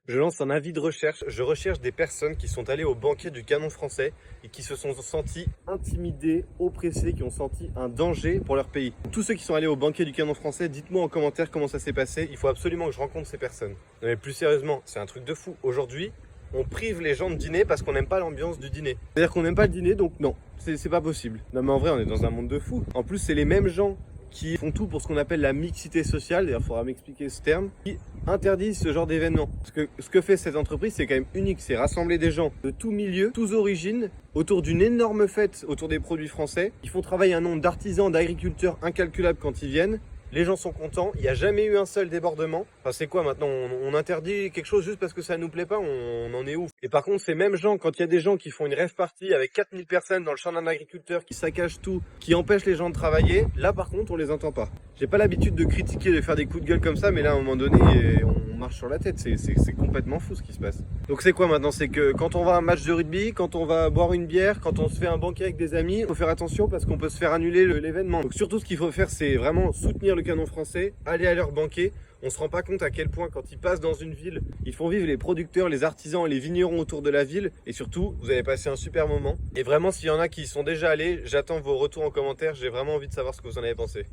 Je lance un avis de recherche. Je recherche des personnes qui sont allées au banquet du Canon français et qui se sont senties intimidées, oppressées, qui ont senti un danger pour leur pays. Tous ceux qui sont allés au banquet du Canon français, dites-moi en commentaire comment ça s'est passé. Il faut absolument que je rencontre ces personnes. Non mais plus sérieusement, c'est un truc de fou. Aujourd'hui, on prive les gens de dîner parce qu'on n'aime pas l'ambiance du dîner. C'est-à-dire qu'on n'aime pas le dîner, donc non, c'est pas possible. Non mais en vrai, on est dans un monde de fous. En plus, c'est les mêmes gens qui font tout pour ce qu'on appelle la mixité sociale, d'ailleurs il faudra m'expliquer ce terme, qui interdisent ce genre d'événements. Parce que ce que fait cette entreprise, c'est quand même unique, c'est rassembler des gens de tous milieux, tous origines, autour d'une énorme fête autour des produits français. Ils font travailler un nombre d'artisans, d'agriculteurs incalculable quand ils viennent. Les gens sont contents, il n'y a jamais eu un seul débordement. Enfin, c'est quoi maintenant, on interdit quelque chose juste parce que ça nous plaît pas, on en est ouf. Et par contre, ces mêmes gens, quand il y a des gens qui font une rave party avec 4000 personnes dans le champ d'un agriculteur, qui saccagent tout, qui empêchent les gens de travailler, là par contre, on les entend pas. J'ai pas l'habitude de critiquer, de faire des coups de gueule comme ça, mais là à un moment donné, on marche sur la tête, c'est complètement fou ce qui se passe. Donc c'est quoi maintenant? C'est que quand on va à un match de rugby, quand on va boire une bière, quand on se fait un banquet avec des amis, il faut faire attention parce qu'on peut se faire annuler l'événement. Donc surtout ce qu'il faut faire, c'est vraiment soutenir le Canon français, aller à leur banquet. On se rend pas compte à quel point quand ils passent dans une ville, ils font vivre les producteurs, les artisans et les vignerons autour de la ville. Et surtout, vous allez passer un super moment. Et vraiment, s'il y en a qui y sont déjà allés, j'attends vos retours en commentaire. J'ai vraiment envie de savoir ce que vous en avez pensé.